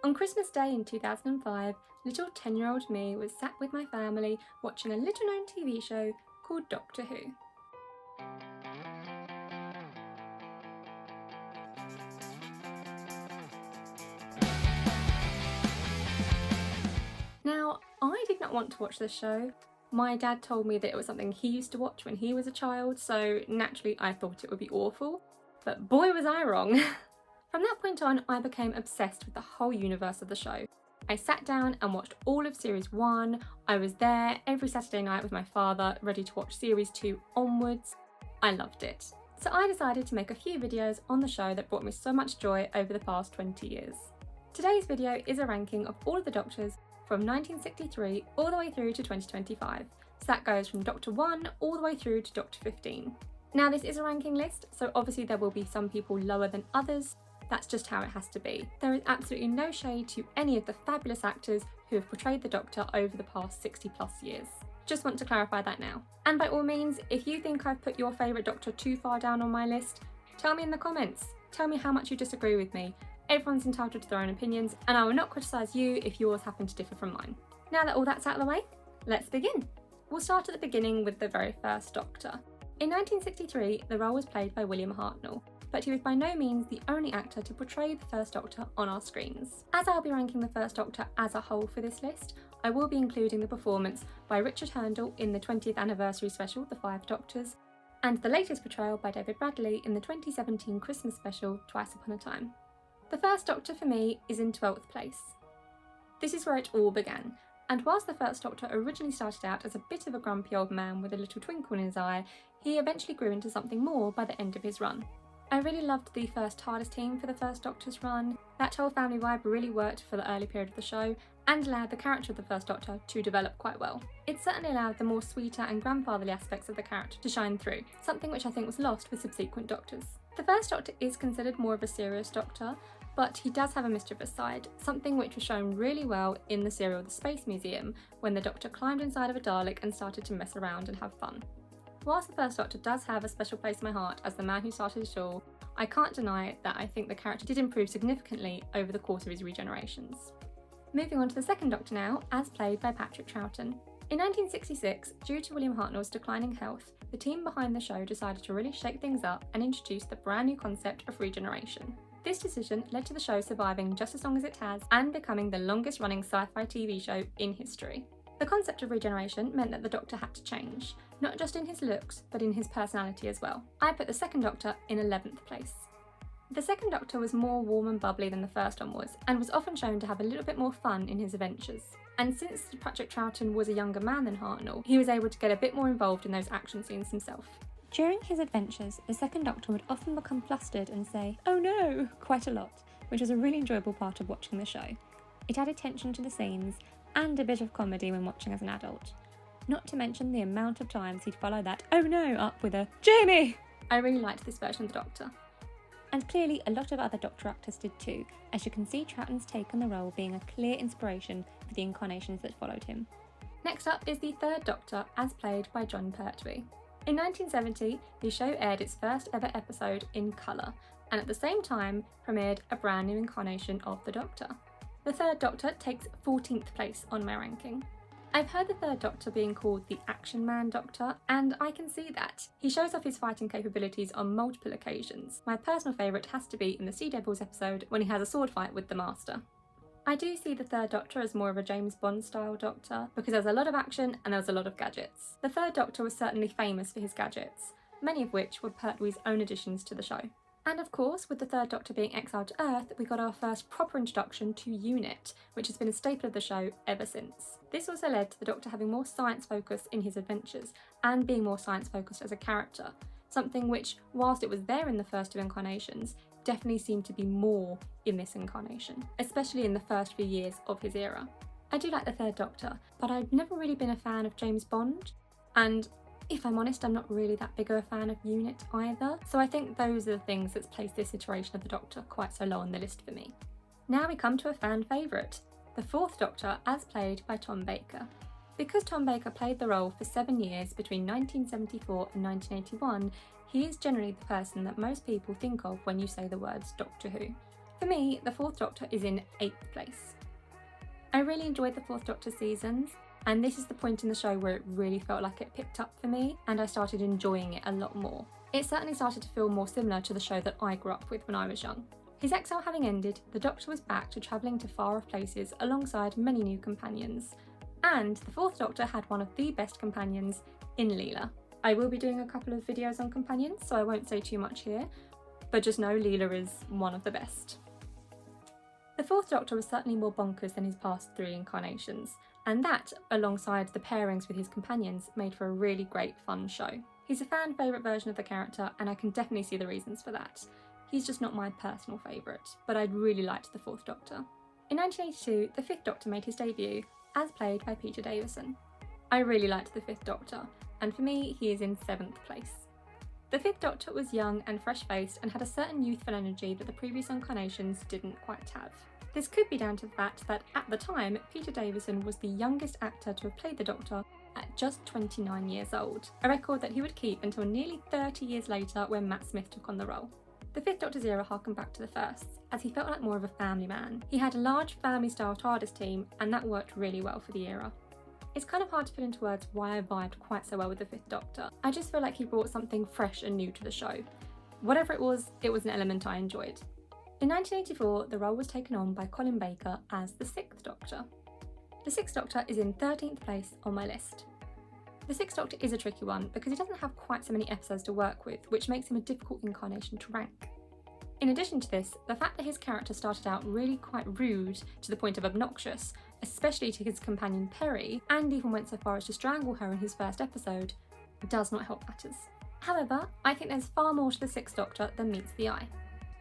On Christmas Day in 2005, little 10-year-old me was sat with my family watching a little-known TV show called Doctor Who. Now, I did not want to watch this show. My dad told me that it was something he used to watch when he was a child, so naturally I thought it would be awful. But boy was I wrong! From that point on, I became obsessed with the whole universe of the show. I sat down and watched all of Series 1, I was there every Saturday night with my father, ready to watch Series 2 onwards. I loved it. So I decided to make a few videos on the show that brought me so much joy over the past 20 years. Today's video is a ranking of all of the Doctors from 1963 all the way through to 2025. So that goes from Doctor 1 all the way through to Doctor 15. Now this is a ranking list, so obviously there will be some people lower than others. That's just how it has to be. There is absolutely no shade to any of the fabulous actors who have portrayed the Doctor over the past 60 plus years. Just want to clarify that now. And by all means, if you think I've put your favourite Doctor too far down on my list, tell me in the comments. Tell me how much you disagree with me. Everyone's entitled to their own opinions, and I will not criticise you if yours happen to differ from mine. Now that all that's out of the way, let's begin. We'll start at the beginning with the very first Doctor. In 1963, the role was played by William Hartnell, but he was by no means the only actor to portray the First Doctor on our screens. As I'll be ranking the First Doctor as a whole for this list, I will be including the performance by Richard Hurndall in the 20th anniversary special, The Five Doctors, and the latest portrayal by David Bradley in the 2017 Christmas special, Twice Upon a Time. The First Doctor for me is in 12th place. This is where it all began, and whilst the First Doctor originally started out as a bit of a grumpy old man with a little twinkle in his eye, he eventually grew into something more by the end of his run. I really loved the first TARDIS team for the First Doctor's run. That whole family vibe really worked for the early period of the show and allowed the character of the First Doctor to develop quite well. It certainly allowed the more sweeter and grandfatherly aspects of the character to shine through, something which I think was lost with subsequent Doctors. The First Doctor is considered more of a serious Doctor, but he does have a mischievous side, something which was shown really well in the serial The Space Museum, when the Doctor climbed inside of a Dalek and started to mess around and have fun. Whilst the First Doctor does have a special place in my heart as the man who started it all, I can't deny that I think the character did improve significantly over the course of his regenerations. Moving on to the Second Doctor now, as played by Patrick Troughton. In 1966, due to William Hartnell's declining health, the team behind the show decided to really shake things up and introduce the brand new concept of regeneration. This decision led to the show surviving just as long as it has and becoming the longest running sci-fi TV show in history. The concept of regeneration meant that the Doctor had to change, not just in his looks, but in his personality as well. I put the Second Doctor in 11th place. The Second Doctor was more warm and bubbly than the first one was, and was often shown to have a little bit more fun in his adventures. And since Patrick Troughton was a younger man than Hartnell, he was able to get a bit more involved in those action scenes himself. During his adventures, the Second Doctor would often become flustered and say, "Oh no," quite a lot, which was a really enjoyable part of watching the show. It added tension to the scenes, and a bit of comedy when watching as an adult. Not to mention the amount of times he'd follow that "oh no" up with a "Jamie!" I really liked this version of the Doctor. And clearly a lot of other Doctor actors did too, as you can see Troughton's take on the role being a clear inspiration for the incarnations that followed him. Next up is the Third Doctor, as played by Jon Pertwee. In 1970, the show aired its first ever episode in colour, and at the same time premiered a brand new incarnation of the Doctor. The Third Doctor takes 14th place on my ranking. I've heard the Third Doctor being called the Action Man Doctor, and I can see that. He shows off his fighting capabilities on multiple occasions. My personal favourite has to be in the Sea Devils episode when he has a sword fight with the Master. I do see the Third Doctor as more of a James Bond style Doctor, because there's a lot of action and there's a lot of gadgets. The Third Doctor was certainly famous for his gadgets, many of which were Pertwee's own additions to the show. And of course, with the Third Doctor being exiled to Earth, we got our first proper introduction to UNIT, which has been a staple of the show ever since. This also led to the Doctor having more science focus in his adventures, and being more science focused as a character, something which, whilst it was there in the first two incarnations, definitely seemed to be more in this incarnation, especially in the first few years of his era. I do like the Third Doctor, but I've never really been a fan of James Bond, and if I'm honest, I'm not really that big of a fan of UNIT either, so I think those are the things that's placed this iteration of the Doctor quite so low on the list for me. Now we come to a fan favourite, the Fourth Doctor, as played by Tom Baker. Because Tom Baker played the role for 7 years between 1974 and 1981, he is generally the person that most people think of when you say the words Doctor Who. For me, the Fourth Doctor is in 8th place. I really enjoyed the Fourth Doctor seasons, and this is the point in the show where it really felt like it picked up for me and I started enjoying it a lot more. It certainly started to feel more similar to the show that I grew up with when I was young. His exile having ended, the Doctor was back to travelling to far-off places alongside many new companions, and the Fourth Doctor had one of the best companions in Leela. I will be doing a couple of videos on companions, so I won't say too much here, but just know Leela is one of the best. The Fourth Doctor was certainly more bonkers than his past 3 incarnations, and that, alongside the pairings with his companions, made for a really great fun show. He's a fan favourite version of the character, and I can definitely see the reasons for that. He's just not my personal favourite, but I really liked the Fourth Doctor. In 1982, the Fifth Doctor made his debut, as played by Peter Davison. I really liked the Fifth Doctor, and for me, he is in 7th place. The Fifth Doctor was young and fresh-faced and had a certain youthful energy that the previous incarnations didn't quite have. This could be down to the fact that, at the time, Peter Davison was the youngest actor to have played the Doctor at just 29 years old, a record that he would keep until nearly 30 years later when Matt Smith took on the role. The Fifth Doctor's era harkened back to the first, as he felt like more of a family man. He had a large family-style TARDIS team, and that worked really well for the era. It's kind of hard to put into words why I vibed quite so well with the Fifth Doctor. I just feel like he brought something fresh and new to the show. Whatever it was an element I enjoyed. In 1984, the role was taken on by Colin Baker as the Sixth Doctor. The Sixth Doctor is in 13th place on my list. The Sixth Doctor is a tricky one because he doesn't have quite so many episodes to work with, which makes him a difficult incarnation to rank. In addition to this, the fact that his character started out really quite rude to the point of obnoxious, especially to his companion Perry, and even went so far as to strangle her in his first episode, does not help matters. However, I think there's far more to the Sixth Doctor than meets the eye.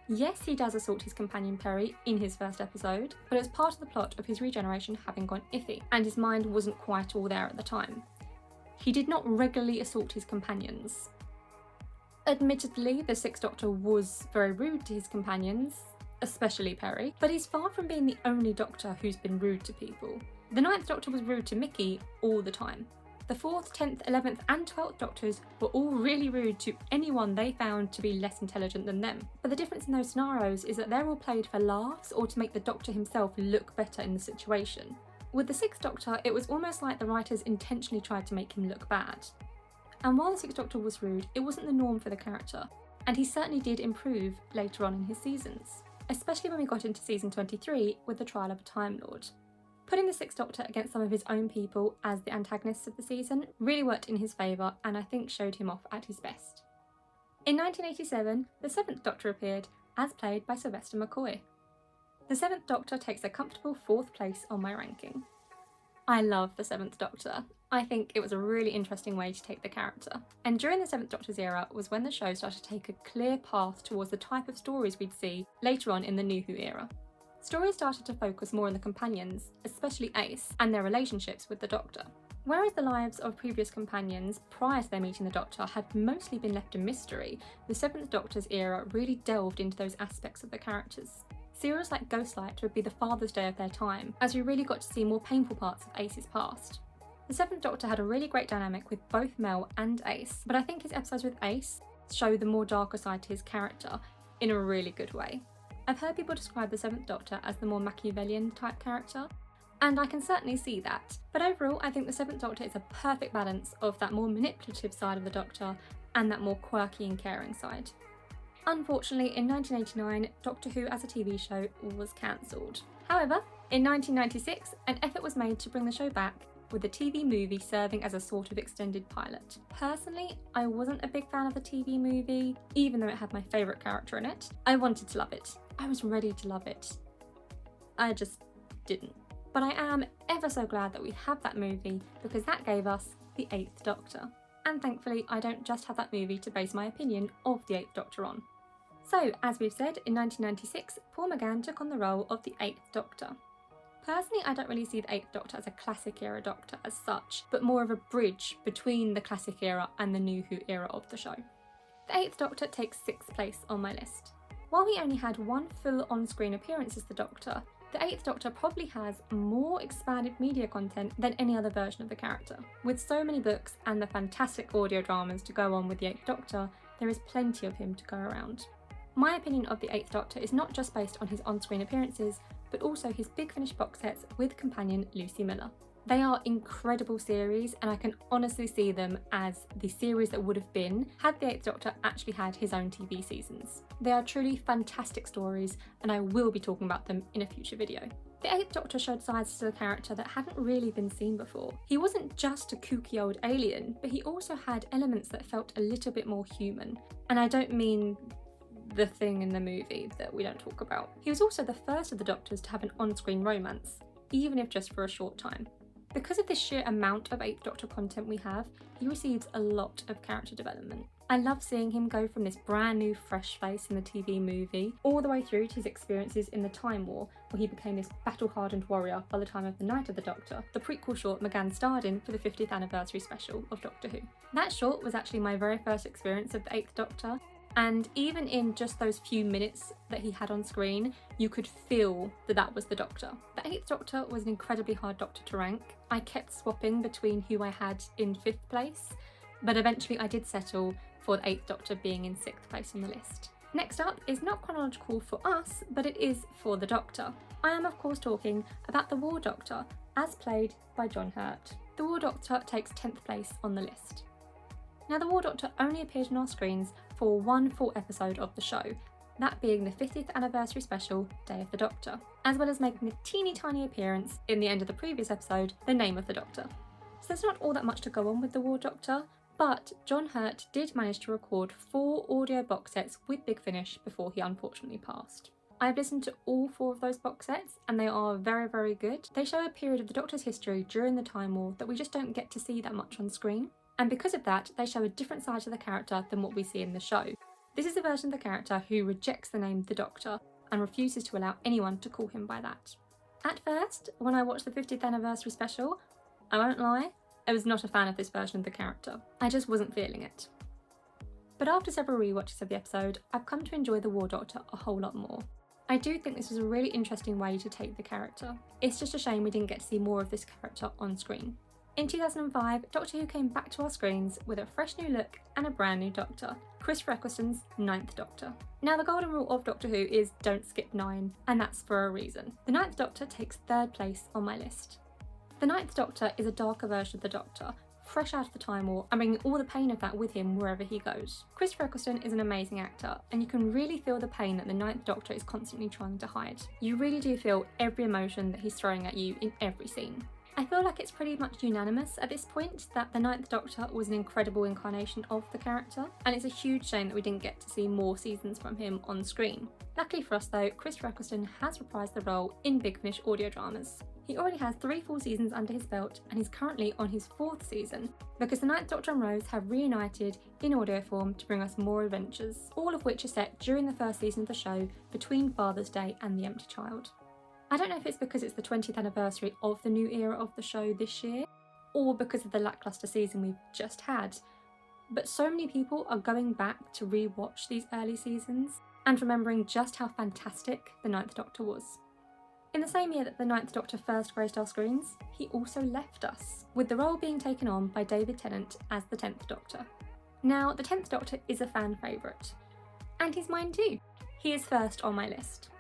Yes, he does assault his companion Perry in his first episode, but it's part of the plot of his regeneration having gone iffy, and his mind wasn't quite all there at the time. He did not regularly assault his companions. Admittedly, the Sixth Doctor was very rude to his companions, especially Perry, but he's far from being the only Doctor who's been rude to people. The Ninth Doctor was rude to Mickey all the time. The 4th, 10th, 11th and 12th Doctors were all really rude to anyone they found to be less intelligent than them. But the difference in those scenarios is that they're all played for laughs or to make the Doctor himself look better in the situation. With the Sixth Doctor, it was almost like the writers intentionally tried to make him look bad. And while the Sixth Doctor was rude, it wasn't the norm for the character, and he certainly did improve later on in his seasons, especially when we got into season 23 with the trial of a Time Lord. Putting the Sixth Doctor against some of his own people as the antagonists of the season really worked in his favour and I think showed him off at his best. In 1987, the Seventh Doctor appeared, as played by Sylvester McCoy. The Seventh Doctor takes a comfortable 4th place on my ranking. I love the Seventh Doctor. I think it was a really interesting way to take the character. And during the Seventh Doctor's era was when the show started to take a clear path towards the type of stories we'd see later on in the New Who era. Stories started to focus more on the companions, especially Ace, and their relationships with the Doctor. Whereas the lives of previous companions prior to their meeting the Doctor had mostly been left a mystery, the Seventh Doctor's era really delved into those aspects of the characters. Serials like Ghostlight would be the Father's Day of their time, as we really got to see more painful parts of Ace's past. The Seventh Doctor had a really great dynamic with both Mel and Ace, but I think his episodes with Ace show the more darker side to his character in a really good way. I've heard people describe the Seventh Doctor as the more Machiavellian type character, and I can certainly see that, but overall I think the Seventh Doctor is a perfect balance of that more manipulative side of the Doctor and that more quirky and caring side. Unfortunately, in 1989, Doctor Who as a TV show was cancelled. However, in 1996, an effort was made to bring the show back, with the TV movie serving as a sort of extended pilot. Personally, I wasn't a big fan of the TV movie, even though it had my favourite character in it. I wanted to love it. I was ready to love it. I just didn't. But I am ever so glad that we have that movie because that gave us the 8th Doctor. And thankfully, I don't just have that movie to base my opinion of the 8th Doctor on. So, as we've said, in 1996, Paul McGann took on the role of the 8th Doctor. Personally, I don't really see the 8th Doctor as a classic era Doctor as such, but more of a bridge between the classic era and the New Who era of the show. The 8th Doctor takes 6th place on my list. While he only had one full on-screen appearance as the Doctor, the 8th Doctor probably has more expanded media content than any other version of the character. With so many books and the fantastic audio dramas to go on with the 8th Doctor, there is plenty of him to go around. My opinion of the 8th Doctor is not just based on his on-screen appearances, but also his Big Finish box sets with companion Lucy Miller. They are incredible series, and I can honestly see them as the series that would have been had the 8th Doctor actually had his own TV seasons. They are truly fantastic stories, and I will be talking about them in a future video. The 8th Doctor showed sides to the character that hadn't really been seen before. He wasn't just a kooky old alien, but he also had elements that felt a little bit more human. And I don't mean the thing in the movie that we don't talk about. He was also the first of the Doctors to have an on-screen romance, even if just for a short time. Because of the sheer amount of 8th Doctor content we have, he receives a lot of character development. I love seeing him go from this brand new fresh face in the TV movie all the way through to his experiences in the Time War, where he became this battle-hardened warrior by the time of the Night of the Doctor, the prequel short McGann starred in for the 50th anniversary special of Doctor Who. That short was actually my very first experience of the 8th Doctor, and even in just those few minutes that he had on screen, you could feel that that was the Doctor. The 8th Doctor was an incredibly hard Doctor to rank. I kept swapping between who I had in 5th place, but eventually I did settle for the 8th Doctor being in 6th place on the list. Next up is not chronological for us, but it is for the Doctor. I am of course talking about the War Doctor, as played by John Hurt. The War Doctor takes 10th place on the list. Now, the War Doctor only appeared on our screens for one full episode of the show, that being the 50th anniversary special, Day of the Doctor, as well as making a teeny tiny appearance in the end of the previous episode, The Name of the Doctor. So there's not all that much to go on with the War Doctor, but John Hurt did manage to record 4 audio box sets with Big Finish before he unfortunately passed. I've listened to all 4 of those box sets and they are very, very good. They show a period of the Doctor's history during the Time War that we just don't get to see that much on screen. And because of that, they show a different side to the character than what we see in the show. This is a version of the character who rejects the name The Doctor and refuses to allow anyone to call him by that. At first, when I watched the 50th anniversary special, I won't lie, I was not a fan of this version of the character. I just wasn't feeling it. But after several rewatches of the episode, I've come to enjoy the War Doctor a whole lot more. I do think this was a really interesting way to take the character. It's just a shame we didn't get to see more of this character on screen. In 2005, Doctor Who came back to our screens with a fresh new look and a brand new Doctor, Chris Eccleston's 9th Doctor. Now, the golden rule of Doctor Who is don't skip 9, and that's for a reason. The 9th Doctor takes 3rd place on my list. The 9th Doctor is a darker version of the Doctor, fresh out of the Time War and bringing all the pain of that with him wherever he goes. Chris Eccleston is an amazing actor, and you can really feel the pain that the 9th Doctor is constantly trying to hide. You really do feel every emotion that he's throwing at you in every scene. I feel like it's pretty much unanimous at this point that the 9th Doctor was an incredible incarnation of the character, and it's a huge shame that we didn't get to see more seasons from him on screen. Luckily for us though, Chris Eccleston has reprised the role in Big Finish audio dramas. He already has 3 full seasons under his belt, and he's currently on his 4th season, because the 9th Doctor and Rose have reunited in audio form to bring us more adventures, all of which are set during the 1st season of the show between Father's Day and The Empty Child. I don't know if it's because it's the 20th anniversary of the new era of the show this year, or because of the lacklustre season we've just had, but so many people are going back to re-watch these early seasons and remembering just how fantastic the 9th Doctor was. In the same year that the 9th Doctor first graced our screens, he also left us, with the role being taken on by David Tennant as the 10th Doctor. Now, the 10th Doctor is a fan favourite, and he's mine too. He is first on my list.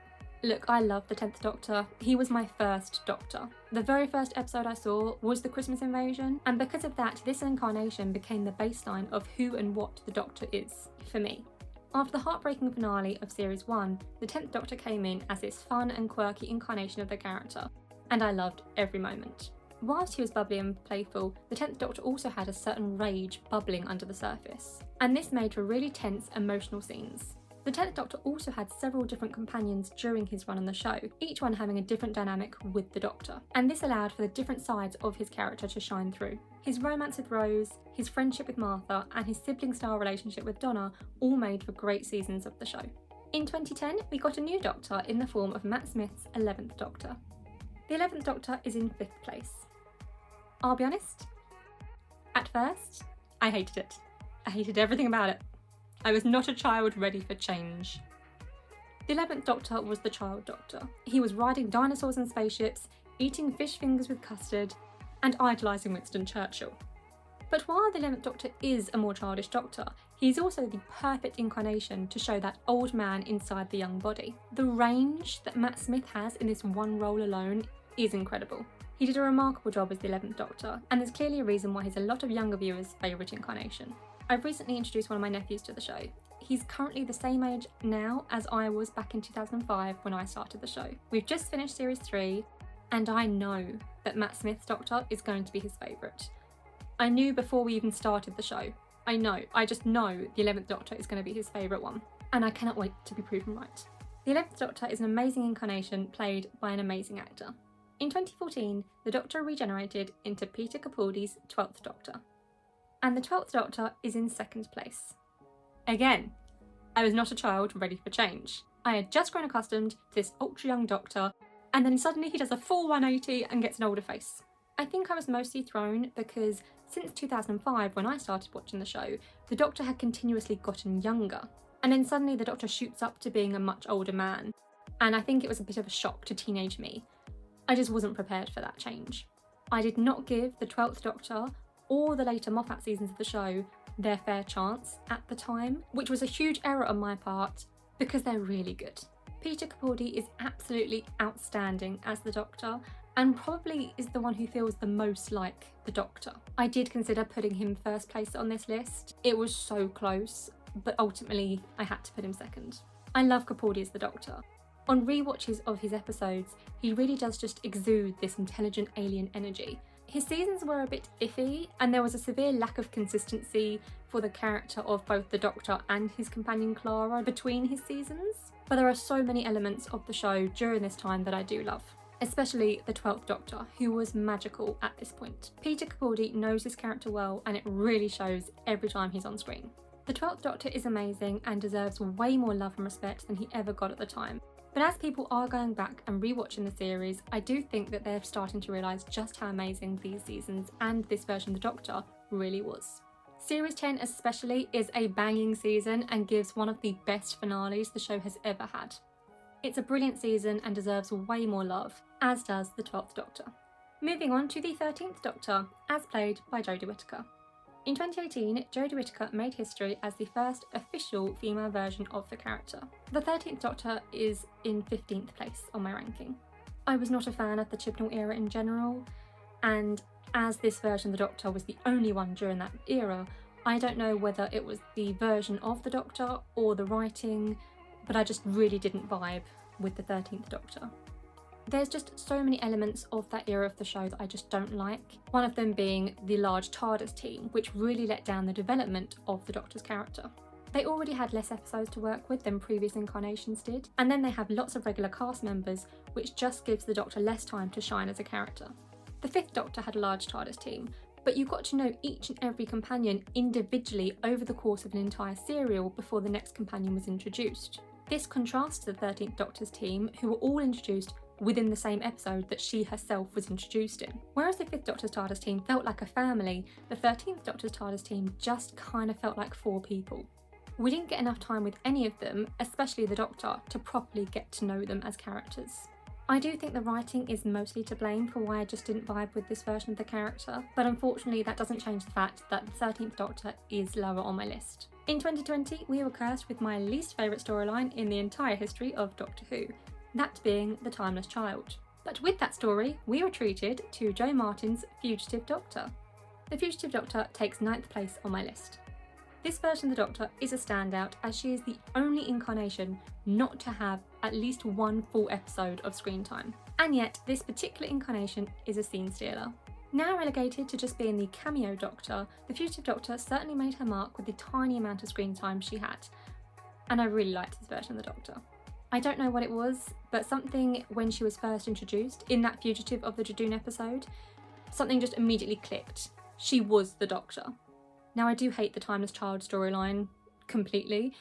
Look, I love the 10th Doctor. He was my first Doctor. The very first episode I saw was the Christmas Invasion, and because of that, this incarnation became the baseline of who and what the Doctor is, for me. After the heartbreaking finale of Series 1, the 10th Doctor came in as this fun and quirky incarnation of the character, and I loved every moment. Whilst he was bubbly and playful, the 10th Doctor also had a certain rage bubbling under the surface, and this made for really tense, emotional scenes. The 10th Doctor also had several different companions during his run on the show, each one having a different dynamic with the Doctor, and this allowed for the different sides of his character to shine through. His romance with Rose, his friendship with Martha, and his sibling-style relationship with Donna all made for great seasons of the show. In 2010, we got a new Doctor in the form of Matt Smith's 11th Doctor. The 11th Doctor is in 5th place. I'll be honest, at first, I hated it. I hated everything about it. I was not a child ready for change. The 11th Doctor was the child Doctor. He was riding dinosaurs and spaceships, eating fish fingers with custard, and idolising Winston Churchill. But while the 11th Doctor is a more childish Doctor, He's also the perfect incarnation to show that old man inside the young body. The range that Matt Smith has in this one role alone is incredible. He did a remarkable job as the 11th Doctor, and there's clearly a reason why he's a lot of younger viewers' favourite incarnation. I've recently introduced one of my nephews to the show. He's currently the same age now as I was back in 2005 when I started the show. We've just finished series 3, and I know that Matt Smith's Doctor is going to be his favourite. I knew before we even started the show. I just know the 11th Doctor is going to be his favourite one, and I cannot wait to be proven right. The 11th Doctor is an amazing incarnation played by an amazing actor. In 2014, the Doctor regenerated into Peter Capaldi's 12th Doctor, and the 12th Doctor is in 2nd place. Again, I was not a child ready for change. I had just grown accustomed to this ultra young Doctor, and then suddenly he does a full 180 and gets an older face. I think I was mostly thrown because since 2005, when I started watching the show, the Doctor had continuously gotten younger, and then suddenly the Doctor shoots up to being a much older man, and I think it was a bit of a shock to teenage me. I just wasn't prepared for that change. I did not give the 12th Doctor or the later Moffat seasons of the show their fair chance at the time, which was a huge error on my part because they're really good. Peter Capaldi is absolutely outstanding as the Doctor, and probably is the one who feels the most like the Doctor. I did consider putting him first place on this list. It was so close, but ultimately I had to put him second. I love Capaldi as the Doctor. On rewatches of his episodes, he really does just exude this intelligent alien energy. His seasons were a bit iffy, and there was a severe lack of consistency for the character of both the Doctor and his companion Clara between his seasons. But there are so many elements of the show during this time that I do love, especially the 12th Doctor, who was magical at this point. Peter Capaldi knows his character well, and it really shows every time he's on screen. The 12th Doctor is amazing and deserves way more love and respect than he ever got at the time. But as people are going back and rewatching the series, I do think that they're starting to realise just how amazing these seasons and this version of the Doctor really was. Series 10 especially is a banging season and gives one of the best finales the show has ever had. It's a brilliant season and deserves way more love, as does the 12th Doctor. Moving on to the 13th Doctor, as played by Jodie Whittaker. In 2018, Jodie Whittaker made history as the first official female version of the character. The 13th Doctor is in 15th place on my ranking. I was not a fan of the Chibnall era in general, and as this version of the Doctor was the only one during that era, I don't know whether it was the version of the Doctor or the writing, but I just really didn't vibe with the 13th Doctor. There's just so many elements of that era of the show that I just don't like, one of them being the large TARDIS team, which really let down the development of the Doctor's character. They already had less episodes to work with than previous incarnations did, and then they have lots of regular cast members, which just gives the Doctor less time to shine as a character. The 5th Doctor had a large TARDIS team, but you got to know each and every companion individually over the course of an entire serial before the next companion was introduced. This contrasts to the 13th Doctor's team, who were all introduced within the same episode that she herself was introduced in. Whereas the 5th Doctor's TARDIS team felt like a family, the 13th Doctor's TARDIS team just kind of felt like 4 people. We didn't get enough time with any of them, especially the Doctor, to properly get to know them as characters. I do think the writing is mostly to blame for why I just didn't vibe with this version of the character, but unfortunately that doesn't change the fact that the 13th Doctor is lower on my list. In 2020, we were cursed with my least favourite storyline in the entire history of Doctor Who, that being the Timeless Child. But with that story, we were treated to Jo Martin's Fugitive Doctor. The Fugitive Doctor takes 9th place on my list. This version of the Doctor is a standout as she is the only incarnation not to have at least one full episode of screen time. And yet, this particular incarnation is a scene stealer. Now relegated to just being the cameo Doctor, the Fugitive Doctor certainly made her mark with the tiny amount of screen time she had. And I really liked this version of the Doctor. I don't know what it was, but something when she was first introduced in that Fugitive of the Jadoon episode, something just immediately clicked. She was the Doctor. Now I do hate the Timeless Child storyline completely.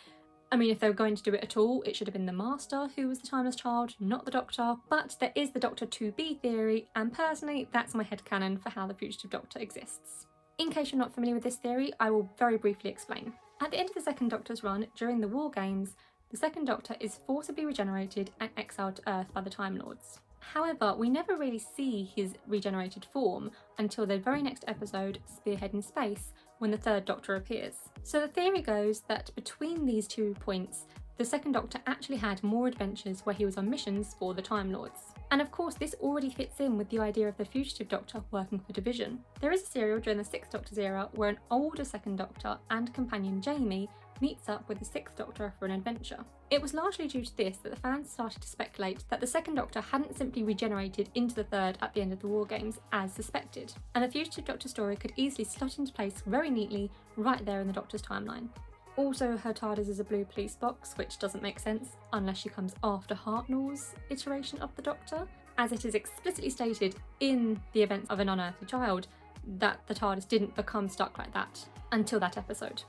I mean, if they were going to do it at all, it should have been the Master who was the Timeless Child, not the Doctor, but there is the Doctor 2B theory, and personally that's my headcanon for how the Fugitive Doctor exists. In case you're not familiar with this theory, I will very briefly explain. At the end of the Second Doctor's run, during the War Games, the Second Doctor is forcibly regenerated and exiled to Earth by the Time Lords. However, we never really see his regenerated form until the very next episode, Spearhead in Space, when the third Doctor appears. So the theory goes that between these 2 points, the second Doctor actually had more adventures where he was on missions for the Time Lords. And of course this already fits in with the idea of the fugitive Doctor working for Division. There is a serial during the 6th Doctor's era where an older second Doctor and companion Jamie meets up with the 6th Doctor for an adventure. It was largely due to this that the fans started to speculate that the second Doctor hadn't simply regenerated into the third at the end of the War Games as suspected, and the fugitive Doctor story could easily slot into place very neatly right there in the Doctor's timeline. Also, her TARDIS is a blue police box, which doesn't make sense unless she comes after Hartnell's iteration of the Doctor, as it is explicitly stated in the events of An Unearthly Child that the TARDIS didn't become stuck like that until that episode.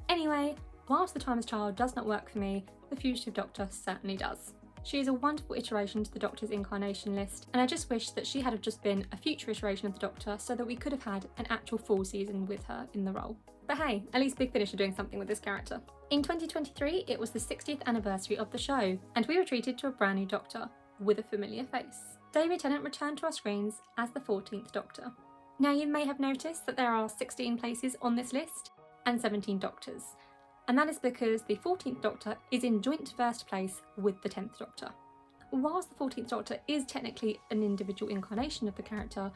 Anyway, whilst the Timeless Child does not work for me, the fugitive Doctor certainly does. She is a wonderful iteration to the Doctor's incarnation list, and I just wish that she had have just been a future iteration of the Doctor so that we could have had an actual full season with her in the role. But hey, at least Big Finish are doing something with this character. In 2023, it was the 60th anniversary of the show, and we were treated to a brand new Doctor with a familiar face. David Tennant returned to our screens as the 14th Doctor. Now you may have noticed that there are 16 places on this list and 17 Doctors, and that is because the 14th Doctor is in joint first place with the 10th Doctor. Whilst the 14th Doctor is technically an individual incarnation of the character,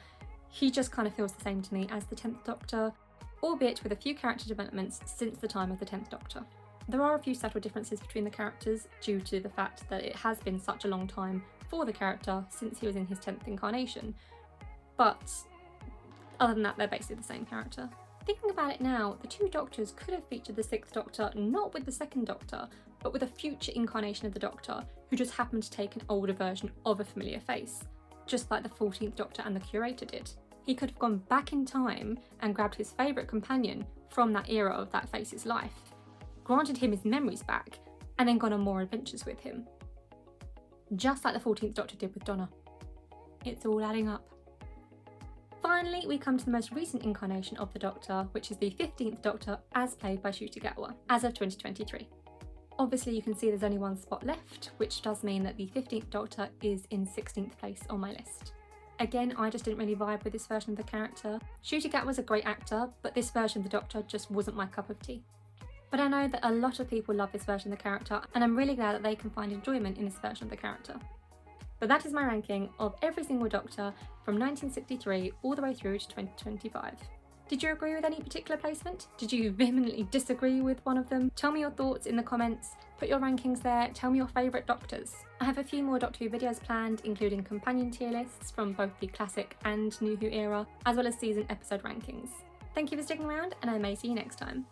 he just kind of feels the same to me as the 10th Doctor, albeit with a few character developments since the time of the 10th Doctor. There are a few subtle differences between the characters due to the fact that it has been such a long time for the character since he was in his 10th incarnation, but other than that they're basically the same character. Thinking about it now, the 2 Doctors could have featured the 6th Doctor not with the 2nd Doctor, but with a future incarnation of the Doctor who just happened to take an older version of a familiar face, just like the 14th Doctor and the Curator did. He could have gone back in time and grabbed his favourite companion from that era of that face's life, granted him his memories back, and then gone on more adventures with him. Just like the 14th Doctor did with Donna. It's all adding up. Finally, we come to the most recent incarnation of the Doctor, which is the 15th Doctor as played by Ncuti Gatwa, as of 2023. Obviously you can see there's only one spot left, which does mean that the 15th Doctor is in 16th place on my list. Again, I just didn't really vibe with this version of the character. Ncuti Gatwa's a great actor, but this version of the Doctor just wasn't my cup of tea. But I know that a lot of people love this version of the character, and I'm really glad that they can find enjoyment in this version of the character. But that is my ranking of every single Doctor from 1963 all the way through to 2025. Did you agree with any particular placement? Did you vehemently disagree with one of them? Tell me your thoughts in the comments, put your rankings there, tell me your favourite Doctors. I have a few more Doctor Who videos planned, including companion tier lists from both the classic and New Who era, as well as season episode rankings. Thank you for sticking around, and I may see you next time.